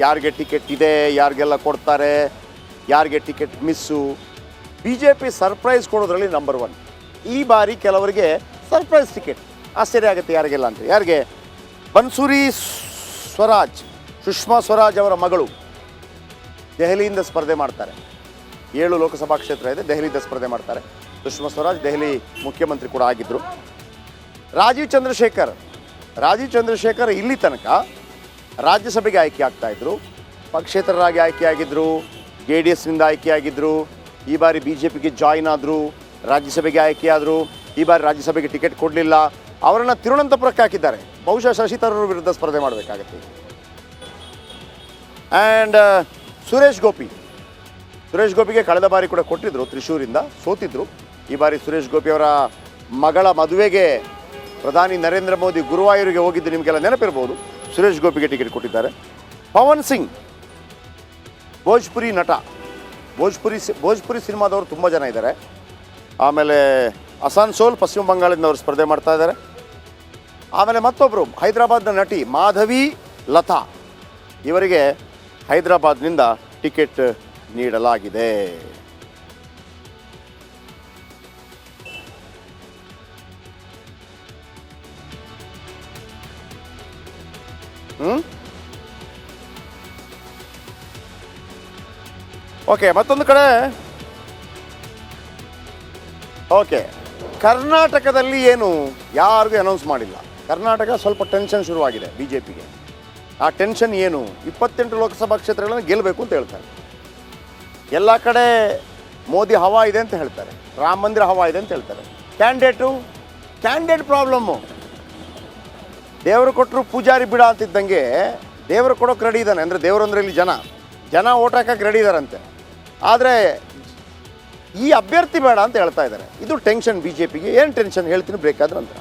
ಯಾರಿಗೆ ಟಿಕೆಟ್ ಇದೆ, ಯಾರಿಗೆಲ್ಲ ಕೊಡ್ತಾರೆ, ಯಾರಿಗೆ ticket miss. B J P surprise ಕೊಡೋದ್ರಲ್ಲಿ ನಂಬರ್ 1. ಈ ಬಾರಿ ಕೆಲವರಿಗೆ ಸರ್ಪ್ರೈಸ್ ಟಿಕೆಟ್ ಆಶ್ಚರ್ಯ ಆಗುತ್ತೆ ಯಾರಿಗೆಲ್ಲ ಅಂತ. ಯಾರಿಗೆ? ಬನ್ಸೂರಿ ಸ್ವರಾಜ್, ಸುಷ್ಮಾ ಸ್ವರಾಜ್ ಅವರ ಮಗಳು ದೆಹಲಿಯಿಂದ ಸ್ಪರ್ಧೆ ಮಾಡ್ತಾರೆ. 7 ಲೋಕಸಭಾ ಕ್ಷೇತ್ರ ಇದೆ, ದೆಹಲಿಯಿಂದ ಸ್ಪರ್ಧೆ ಮಾಡ್ತಾರೆ. ಸುಷ್ಮಾ ಸ್ವರಾಜ್ ದೆಹಲಿ ಮುಖ್ಯಮಂತ್ರಿ ಕೂಡ ಆಗಿದ್ದರು. ರಾಜೀವ್ ಚಂದ್ರಶೇಖರ್ ಇಲ್ಲಿ ತನಕ ರಾಜ್ಯಸಭೆಗೆ ಆಯ್ಕೆ ಆಗ್ತಾಯಿದ್ರು, ಪಕ್ಷೇತರರಾಗಿ ಆಯ್ಕೆಯಾಗಿದ್ದರು, JDSನಿಂದ ಆಯ್ಕೆಯಾಗಿದ್ದರು. ಈ ಬಾರಿ BJPಗೆ ಜಾಯಿನ್ ಆದರು, ರಾಜ್ಯಸಭೆಗೆ ಆಯ್ಕೆಯಾದರು. ಈ ಬಾರಿ ರಾಜ್ಯಸಭೆಗೆ ಟಿಕೆಟ್ ಕೊಡಲಿಲ್ಲ. ಅವರನ್ನು ತಿರುವನಂತಪುರಕ್ಕೆ ಹಾಕಿದ್ದಾರೆ. ಬಹುಶಃ ಶಶಿ ತರೂರ್ ವಿರುದ್ಧ ಸ್ಪರ್ಧೆ ಮಾಡಬೇಕಾಗತ್ತೆ. ಆ್ಯಂಡ್ ಸುರೇಶ್ ಗೋಪಿಗೆ ಕಳೆದ ಬಾರಿ ಕೂಡ ಕೊಟ್ಟಿದ್ದರು, ತ್ರಿಶೂರಿಂದ ಸೋತಿದ್ರು. ಈ ಬಾರಿ ಸುರೇಶ್ ಗೋಪಿ ಅವರ ಮಗಳ ಮದುವೆಗೆ ಪ್ರಧಾನಿ ನರೇಂದ್ರ ಮೋದಿ ಗುರುವಾಯೂರಿಗೆ ಹೋಗಿದ್ದು ನಿಮಗೆಲ್ಲ ನೆನಪಿರ್ಬೋದು. ಸುರೇಶ್ ಗೋಪಿಗೆ ಟಿಕೆಟ್ ಕೊಟ್ಟಿದ್ದಾರೆ. ಪವನ್ ಸಿಂಗ್ ಭೋಜ್ಪುರಿ ನಟ, ಭೋಜ್ಪುರಿ ಸಿನಿಮಾದವರು ತುಂಬ ಜನ ಇದ್ದಾರೆ. ಆಮೇಲೆ ಅಸಾನ್ಸೋಲ್ ಪಶ್ಚಿಮ ಬಂಗಾಳದಿಂದ ಅವರು ಸ್ಪರ್ಧೆ ಮಾಡ್ತಾ ಇದ್ದಾರೆ. ಆಮೇಲೆ ಮತ್ತೊಬ್ಬರು ಹೈದರಾಬಾದ್ನ ನಟಿ ಮಾಧವಿ ಲತಾ, ಇವರಿಗೆ ಹೈದರಾಬಾದ್ನಿಂದ ಟಿಕೆಟ್ ನೀಡಲಾಗಿದೆ. ಓಕೆ, ಮತ್ತೊಂದು ಕಡೆ ಕರ್ನಾಟಕದಲ್ಲಿ ಏನು ಯಾರಿಗೂ ಅನೌನ್ಸ್ ಮಾಡಿಲ್ಲ. ಕರ್ನಾಟಕ ಸ್ವಲ್ಪ ಟೆನ್ಷನ್ ಶುರುವಾಗಿದೆ BJPಗೆ. ಆ ಟೆನ್ಷನ್ ಏನು? 28 ಲೋಕಸಭಾ ಕ್ಷೇತ್ರಗಳನ್ನು ಗೆಲ್ಲಬೇಕು ಅಂತ ಹೇಳ್ತಾರೆ. ಎಲ್ಲ ಕಡೆ ಮೋದಿ ಹವಾ ಇದೆ ಅಂತ ಹೇಳ್ತಾರೆ, ರಾಮ ಮಂದಿರ ಹವಾ ಇದೆ ಅಂತ ಹೇಳ್ತಾರೆ. Candidate problem. ದೇವರು ಕೊಟ್ಟರು ಪೂಜಾರಿ ಬಿಡ ಅಂತಿದ್ದಂಗೆ ದೇವರು ಕೊಡೋಕೆ ರೆಡಿ ಇದ್ದಾನೆ. ಅಂದರೆ ದೇವರು ಅಂದರೆ ಇಲ್ಲಿ ಜನ ಓಟ್ ಹಾಕಕ್ಕೆ ರೆಡಿ ಇದ್ದಾರಂತೆ. ಆದರೆ ಈ ಅಭ್ಯರ್ಥಿ ಬೇಡ ಅಂತ ಹೇಳ್ತಾ ಇದ್ದಾರೆ. ಇದು ಟೆನ್ಷನ್ BJPಗೆ. ಏನು ಟೆನ್ಷನ್ ಹೇಳ್ತೀನಿ ಬ್ರೇಕ್ ಆದ ನಂತರ.